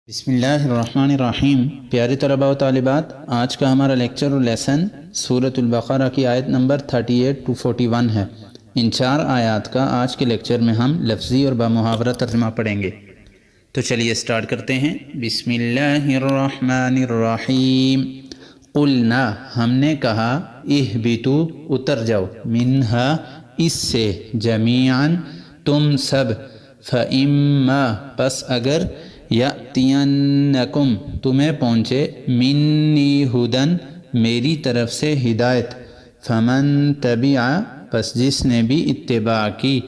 بسم اللہ الرحمن الرحیم۔ پیارے طلباء و طالبات، آج کا ہمارا لیکچر اور لیسن سورۃ البقرہ کی آیت نمبر 38 to 41 ہے۔ ان 4 آیات کا آج کے لیکچر میں ہم لفظی اور بامحاورہ ترجمہ پڑھیں گے۔ تو چلیے سٹارٹ کرتے ہیں۔ بسم اللہ الرحمن الرحیم۔ قلنا، ہم نے کہا، اہبتو، اتر جاؤ، منہا، اس سے، جمیعاً، تم سب، فإما، پس اگر، یأتینکم، تمہیں پہنچے، منی ہدن، میری طرف سے ہدایت، فمن تبع، پس جس نے بھی اتباع کی،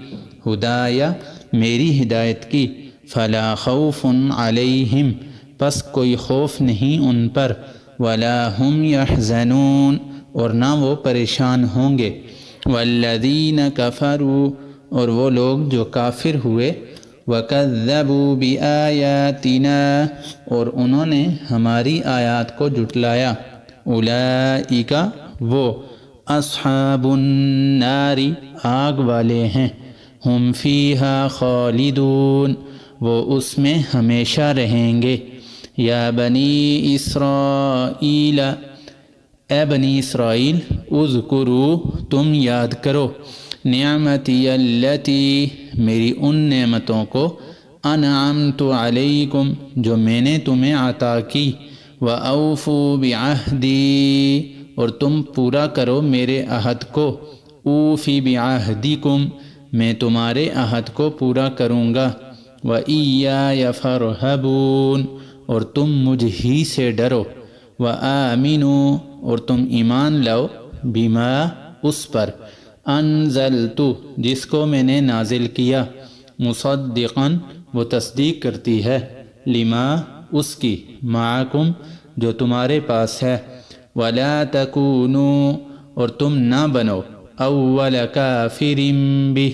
ہدایہ، میری ہدایت کی، فلا خوف علیہم، پس کوئی خوف نہیں ان پر، ولا ہم یحزنون، اور نہ وہ پریشان ہوں گے، والذین کفروا، اور وہ لوگ جو کافر ہوئے، وَكَذَّبُوا بِآيَاتِنَا، اور انہوں نے ہماری آیات کو جھٹلایا، اولئک، وہ، اصحاب النار، آگ والے ہیں، ہم فیہا خالدون، وہ اس میں ہمیشہ رہیں گے۔ یا بنی اسرائیل، اے بنی اسرائیل، اذکروا، تم یاد کرو، نعمتی التی، میری ان نعمتوں کو، انعمت علیکم، جو میں نے تمہیں عطا کی، وَأَوْفُوا بِعَہْدِی، اور تم پورا کرو میرے عہد کو، اوفی بعہدکم، میں تمہارے عہد کو پورا کروں گا، وَإِيَّايَ فَارْہَبُونَ، اور تم مجھ ہی سے ڈرو، وَآمِنُوا، اور تم ایمان لاؤ، بما، اس پر، انزلت، جس کو میں نے نازل کیا، مصدقاً، وہ تصدیق کرتی ہے، لما، اس کی، معکم، جو تمہارے پاس ہے، ولا تکونوا، اور تم نہ بنو، اول کافر بہ،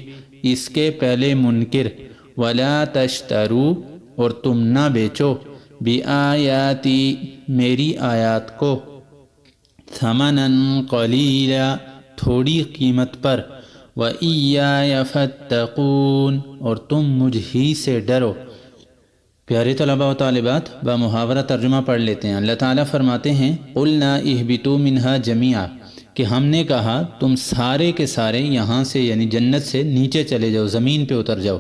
اس کے پہلے منکر، ولا تشتروا، اور تم نہ بیچو، بآیاتی، میری آیات کو، ثمنا قلیلا، تھوڑی قیمت پر، وَإِيَّايَ فَاتَّقُونَ، اور تم مجھ ہی سے ڈرو۔ پیارے طلباء و طالبات، بامحاورہ ترجمہ پڑھ لیتے ہیں۔ اللہ تعالیٰ فرماتے ہیں، قُلْنَا اِهْبِطُوا مِنْهَا جَمِيعًا، کہ ہم نے کہا تم سارے کے سارے یہاں سے یعنی جنت سے نیچے چلے جاؤ، زمین پہ اتر جاؤ۔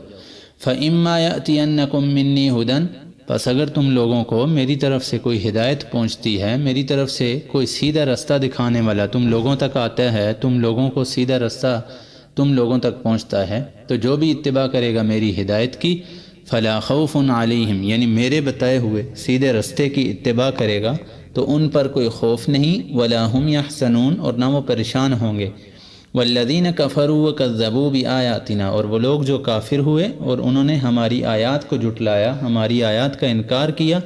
فَإِمَّا يَأْتِيَنَّكُم مِّنِّي هُدًى، پس اگر تم لوگوں کو میری طرف سے کوئی ہدایت پہنچتی ہے، میری طرف سے کوئی سیدھا رستہ دکھانے والا تم لوگوں تک آتا ہے، تم لوگوں کو سیدھا رستہ تم لوگوں تک پہنچتا ہے، تو جو بھی اتباع کرے گا میری ہدایت کی، فلا خوف علیہم، یعنی میرے بتائے ہوئے سیدھے رستے کی اتباع کرے گا تو ان پر کوئی خوف نہیں، ولا ہم یحزنون، اور نہ وہ پریشان ہوں گے، والذین کفروا وکذبوا بآیاتنا، اور وہ لوگ جو کافر ہوئے اور انہوں نے ہماری آیات کو جھٹلایا، ہماری آیات کا انکار کیا،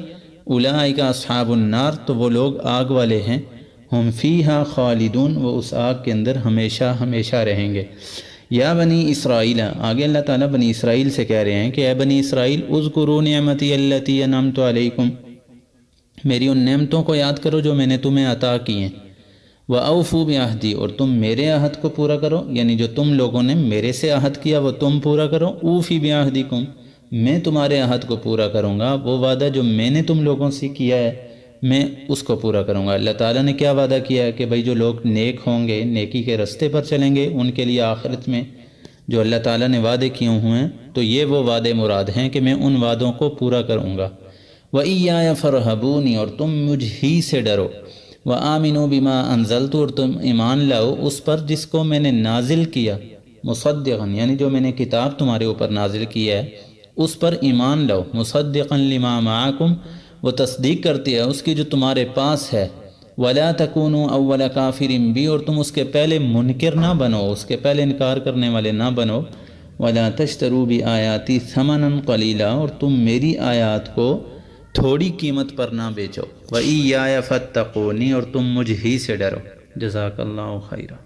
اولئک اصحاب النار، تو وہ لوگ آگ والے ہیں، ہم فیہا خالدون، وہ اس آگ کے اندر ہمیشہ ہمیشہ رہیں گے۔ یا بنی اسرائیل، آگے اللہ تعالیٰ بنی اسرائیل سے کہہ رہے ہیں کہ اے بنی اسرائیل، اذکروا نعمتی التی انعمت علیکم، میری ان نعمتوں کو یاد کرو جو میں نے تمہیں عطا کی ہیں، وَأَوْفُوا بِعَہْدِی، اور تم میرے عہد کو پورا کرو، یعنی جو تم لوگوں نے میرے سے عہد کیا وہ تم پورا کرو، اوفی بعہدکم، میں تمہارے عہد کو پورا کروں گا، وہ وعدہ جو میں نے تم لوگوں سے کیا ہے میں اس کو پورا کروں گا۔ اللہ تعالیٰ نے کیا وعدہ کیا ہے کہ بھئی جو لوگ نیک ہوں گے، نیکی کے رستے پر چلیں گے، ان کے لیے آخرت میں جو اللہ تعالیٰ نے وعدے کیے ہوئے ہیں، تو یہ وہ وعدے مراد ہیں کہ میں ان وعدوں کو پورا کروں گا۔ وَإِيَّايَ فَارْہَبُونِ، اور تم مجھ ہی سے ڈرو، وَآمِنُوا بِمَا أَنزَلْتُ، اور تم ایمان لاؤ اس پر جس کو میں نے نازل کیا، مصدقاً، یعنی جو میں نے کتاب تمہارے اوپر نازل کی ہے اس پر ایمان لاؤ، مصدقاً لما معکم، وہ تصدیق کرتی ہے اس کی جو تمہارے پاس ہے، وَلَا تَكُونُوا أَوَّلَ كَافِرٍ بِهِ، اور تم اس کے پہلے منکر نہ بنو، اس کے پہلے انکار کرنے والے نہ بنو، وَلَا تَشْتَرُوا بِآيَاتِي ثَمَنًا قَلِيلًا، اور تم میری آیات کو تھوڑی قیمت پر نہ بیچو، وَإِيَّايَ فَاتَّقُونِ، اور تم مجھ ہی سے ڈرو۔ جزاک اللہ خیرا۔